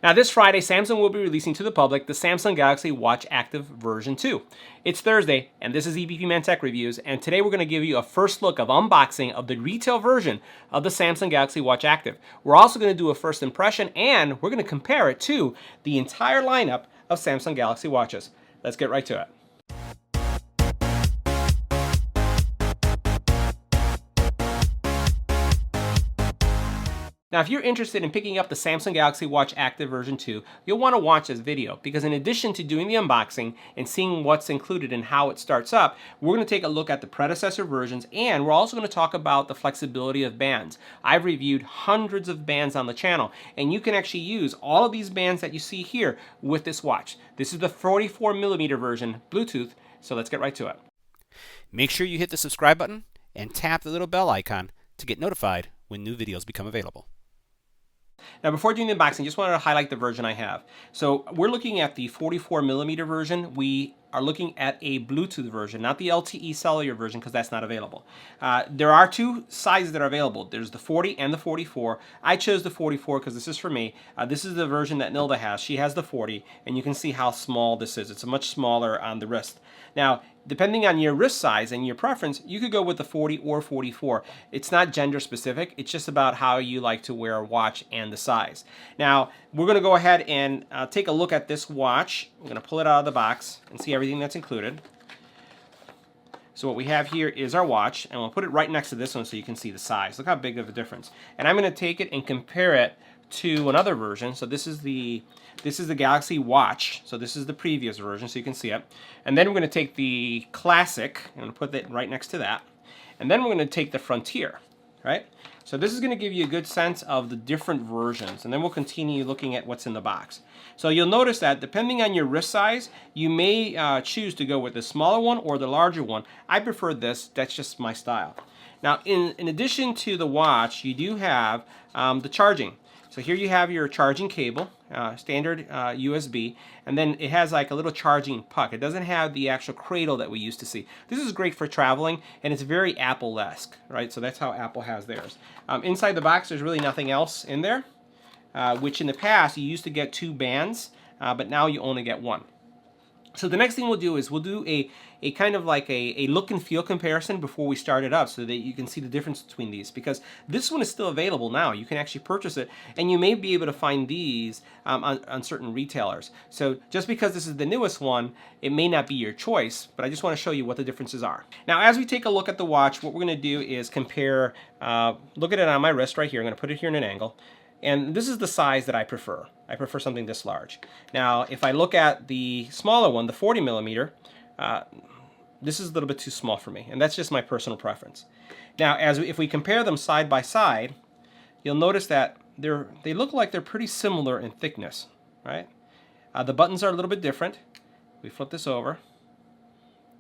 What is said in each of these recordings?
Now this Friday, Samsung will be releasing to the public the Samsung Galaxy Watch Active version 2. It's Thursday, and this is EBPMAN Tech Reviews, and today we're going to give you a first look of unboxing of the retail version of the Samsung Galaxy Watch Active. We're also going to do a first impression, and we're going to compare it to the entire lineup of Samsung Galaxy Watches. Let's get right to it. Now, if you're interested in picking up the Samsung Galaxy Watch Active version 2, you'll want to watch this video because in addition to doing the unboxing and seeing what's included and how it starts up, we're going to take a look at the predecessor versions, and we're also going to talk about the flexibility of bands. I've reviewed hundreds of bands on the channel, and you can actually use all of these bands that you see here with this watch. This is the 44mm version Bluetooth, so let's get right to it. Make sure you hit the subscribe button and tap the little bell icon to get notified when new videos become available. Now, before doing the unboxing, just wanted to highlight the version I have. So we're looking at the 44mm version. We are looking at a Bluetooth version, not the LTE cellular version, because that's not available. There are two sizes that are available. There's the 40 and the 44. I chose the 44 because this is for me. This is the version that Nilda has. She has the 40, and you can see how small this is. It's much smaller on the wrist. Now, depending on your wrist size and your preference, you could go with the 40 or 44. It's not gender specific. It's just about how you like to wear a watch and the size. Now, we're going to go ahead and take a look at this watch. I'm going to pull it out of the box and see everything that's included. So what we have here is our watch, and we'll put it right next to this one so you can see the size. Look how big of a difference. And I'm going to take it and compare it to another version. So this is the Galaxy Watch. So this is the previous version, so you can see it. And then we're going to take the Classic, I'm going to put that right next to that. And then we're going to take the Frontier, right? So this is going to give you a good sense of the different versions, and then we'll continue looking at what's in the box. So you'll notice that depending on your wrist size, you may choose to go with the smaller one or the larger one. I prefer this. That's just my style. Now, in addition to the watch, you do have the charging. So here you have your charging cable, standard USB, and then it has like a little charging puck. It doesn't have the actual cradle that we used to see. This is great for traveling, and it's very Apple-esque, right? So that's how Apple has theirs. Inside the box, there's really nothing else in there, which in the past, you used to get two bands, but now you only get one. So the next thing we'll do is we'll do a kind of like a look and feel comparison before we start it up so that you can see the difference between these, because this one is still available now. You can actually purchase it, and you may be able to find these on certain retailers. So just because this is the newest one, it may not be your choice, but I just want to show you what the differences are. Now, as we take a look at the watch, what we're going to do is compare, look at it on my wrist right here. I'm going to put it here in an angle. And this is the size that I prefer. I prefer something this large. Now, if I look at the smaller one, the 40mm, this is a little bit too small for me, and that's just my personal preference. Now, if we compare them side by side, you'll notice that they look like they're pretty similar in thickness, right? The buttons are a little bit different. We flip this over.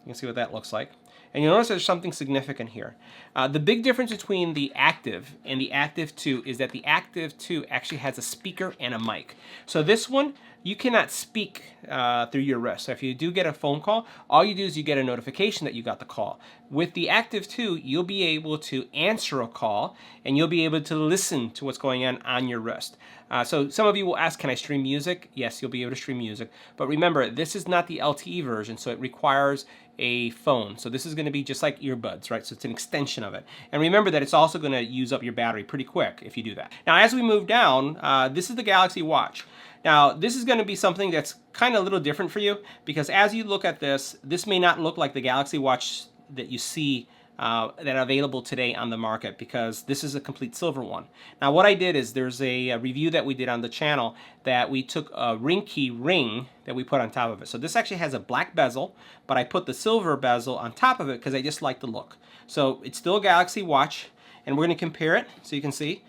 You can see what that looks like. And you'll notice there's something significant here. The big difference between the Active and the Active 2 is that the Active 2 actually has a speaker and a mic. So this one, you cannot speak through your wrist. So if you do get a phone call, all you do is you get a notification that you got the call. With the Active 2, you'll be able to answer a call, and you'll be able to listen to what's going on your wrist. So some of you will ask, can I stream music? Yes, you'll be able to stream music. But remember, this is not the LTE version, so it requires a phone. So this is going to be just like earbuds, right? So it's an extension of it. And remember that it's also going to use up your battery pretty quick if you do that. Now, as we move down, this is the Galaxy Watch. Now, this is going to be something that's kind of a little different for you, because as you look at this, this may not look like the Galaxy Watch that you see that are available today on the market, because this is a complete silver one. Now, what I did is there's a review that we did on the channel that we took a ring key ring that we put on top of it. So this actually has a black bezel, but I put the silver bezel on top of it because I just like the look. So it's still a Galaxy Watch, and we're going to compare it so you can see.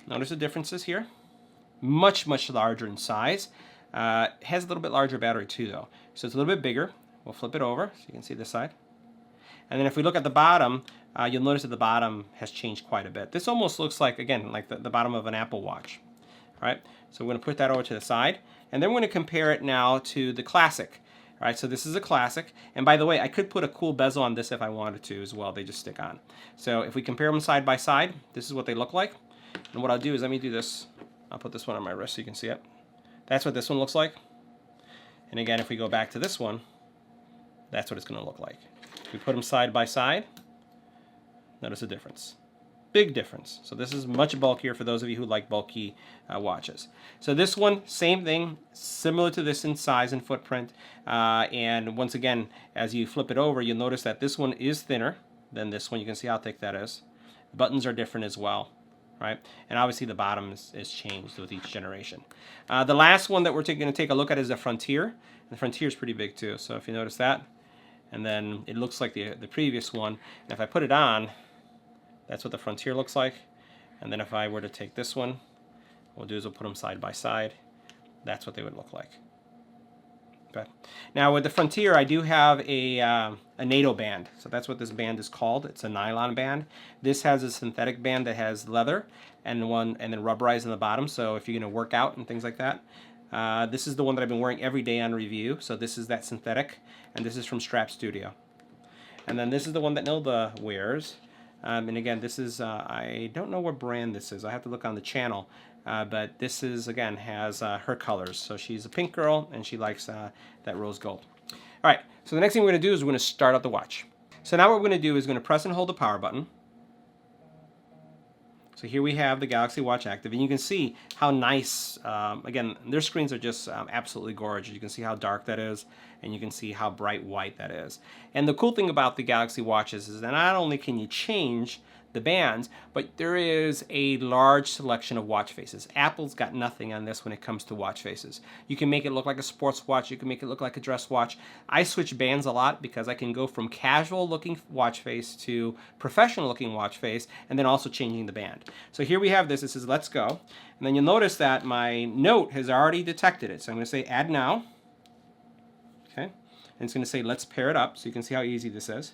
Notice the differences here. Much, much larger in size. It has a little bit larger battery too, though. So it's a little bit bigger. We'll flip it over so you can see this side. And then if we look at the bottom, you'll notice that the bottom has changed quite a bit. This almost looks like, again, like the bottom of an Apple Watch. All right, so we're going to put that over to the side. And then we're going to compare it now to the Classic. All right, so this is a Classic. And by the way, I could put a cool bezel on this if I wanted to as well. They just stick on. So if we compare them side by side, this is what they look like. And what I'll do is let me do this I'll put this one on my wrist so you can see it. That's what this one looks like. And again, if we go back to this one, that's what it's going to look like. If we put them side by side, notice the difference. Big difference. So this is much bulkier for those of you who like bulky watches. So this one, same thing, similar to this in size and footprint. And once again, as you flip it over, you'll notice that this one is thinner than this one. You can see how thick that is. The buttons are different as well, right? And obviously the bottom is changed with each generation. The last one that we're going to take a look at is the Frontier. And the Frontier is pretty big too. So if you notice that, and then it looks like the previous one. And if I put it on, that's what the Frontier looks like. And then if I were to take this one, what we'll do is we'll put them side by side. That's what they would look like. Okay. Now with the Frontier, I do have a NATO band. So that's what this band is called. It's a nylon band. This has a synthetic band that has leather and then rubberized on the bottom. So if you're going to work out and things like that, this is the one that I've been wearing every day on review. So this is that synthetic, and this is from Strap Studio. And then this is the one that Nilda wears. And again, this is, I don't know what brand this is. I have to look on the channel. But this is, again, has her colors. So she's a pink girl, and she likes that rose gold. All right, so the next thing we're going to do is we're going to start up the watch. So now what we're going to do is we're going to press and hold the power button. So here we have the Galaxy Watch active, and you can see how nice, again, their screens are just absolutely gorgeous. You can see how dark that is, and you can see how bright white that is. And the cool thing about the Galaxy Watches is that not only can you change the bands, but there is a large selection of watch faces. Apple's got nothing on this when it comes to watch faces. You can make it look like a sports watch, you can make it look like a dress watch. I switch bands a lot because I can go from casual looking watch face to professional looking watch face, and then also changing the band. So here we have this, it says let's go, and then you'll notice that my note has already detected it. So I'm going to say add now, okay, and it's going to say let's pair it up, so you can see how easy this is.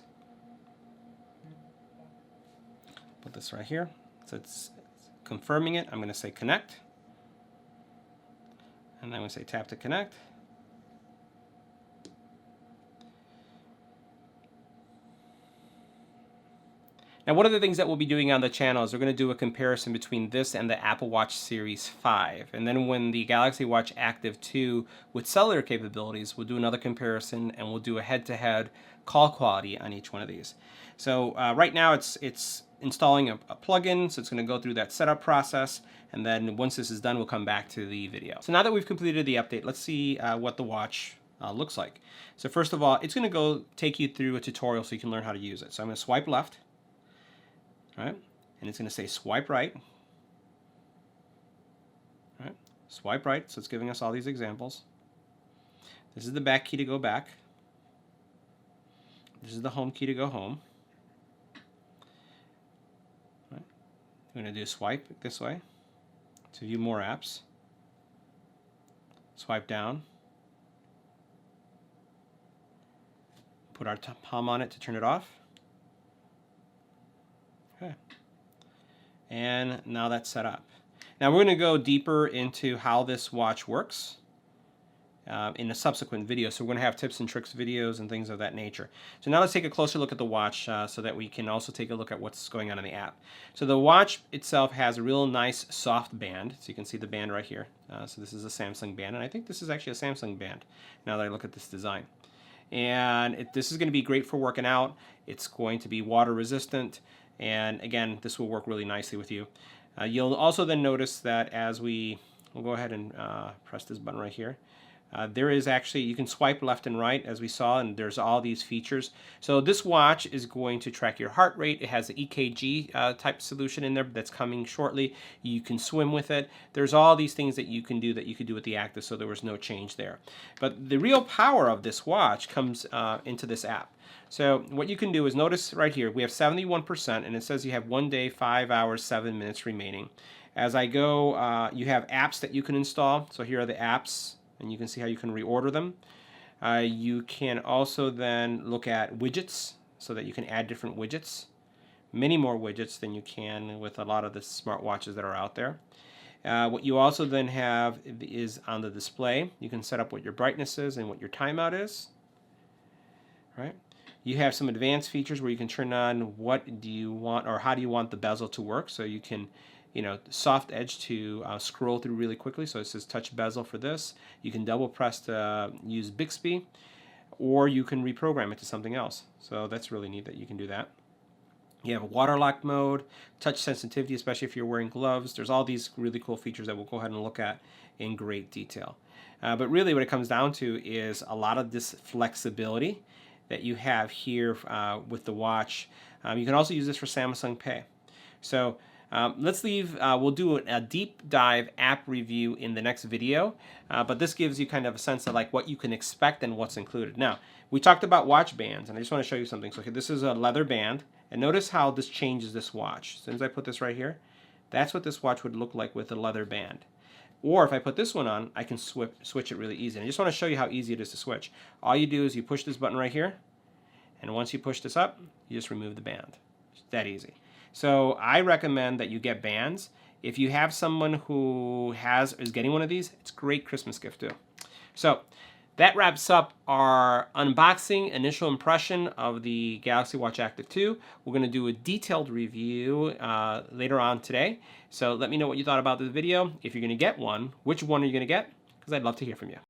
Put this right here. So it's confirming it. I'm going to say connect. And then I'm going to say tap to connect. Now one of the things that we'll be doing on the channel is we're going to do a comparison between this and the Apple Watch Series 5. And then when the Galaxy Watch Active 2 with cellular capabilities, we'll do another comparison and we'll do a head-to-head call quality on each one of these. So right now it's installing a plugin, so it's going to go through that setup process, and then once this is done, we'll come back to the video. So now that we've completed the update, let's see what the watch looks like. So first of all, it's going to go take you through a tutorial so you can learn how to use it. So I'm going to swipe left, right, and it's going to say swipe right, right, swipe right, so it's giving us all these examples. This is the back key to go back. This is the home key to go home. We're going to do swipe this way to view more apps. Swipe down. Put our palm on it to turn it off. Okay. And now that's set up. Now we're going to go deeper into how this watch works in a subsequent video. So we're going to have tips and tricks videos and things of that nature. So now let's take a closer look at the watch so that we can also take a look at what's going on in the app. So the watch itself has a real nice soft band. So you can see the band right here. So this is a Samsung band, and I think this is actually a Samsung band now that I look at this design. And this is going to be great for working out. It's going to be water resistant, and again, this will work really nicely with you. You'll also then notice that as we'll go ahead and press this button right here. There is actually, you can swipe left and right as we saw, and there's all these features. So this watch is going to track your heart rate. It has an EKG type solution in there that's coming shortly. You can swim with it. There's all these things that you can do with the Active, so there was no change there. But the real power of this watch comes into this app. So what you can do is notice right here, we have 71%, and it says you have 1 day, 5 hours, 7 minutes remaining. As I go, you have apps that you can install. So here are the apps, and you can see how you can reorder them. You can also then look at widgets so that you can add different widgets, many more widgets than you can with a lot of the smartwatches that are out there. What you also then have is on the display, you can set up what your brightness is and what your timeout is. Right? You have some advanced features where you can turn on what do you want, or how do you want the bezel to work. So you can soft edge to scroll through really quickly. So it says touch bezel for this. You can double press to use Bixby, or you can reprogram it to something else. So that's really neat that you can do that. You have a waterlock mode, touch sensitivity, especially if you're wearing gloves. There's all these really cool features that we'll go ahead and look at in great detail. But really what it comes down to is a lot of this flexibility that you have here with the watch. You can also use this for Samsung Pay. So let's leave, we'll do a deep dive app review in the next video, but this gives you kind of a sense of like what you can expect and what's included. Now, we talked about watch bands, and I just want to show you something. So this is a leather band, and notice how this changes this watch. As soon as I put this right here, that's what this watch would look like with a leather band. Or if I put this one on, I can switch it really easy. And I just want to show you how easy it is to switch. All you do is you push this button right here, and once you push this up, you just remove the band. It's that easy. So I recommend that you get bands. If you have someone who is getting one of these, it's a great Christmas gift too. So that wraps up our unboxing initial impression of the Galaxy Watch Active 2. We're going to do a detailed review later on today. So let me know what you thought about this video. If you're going to get one, which one are you going to get? Because I'd love to hear from you.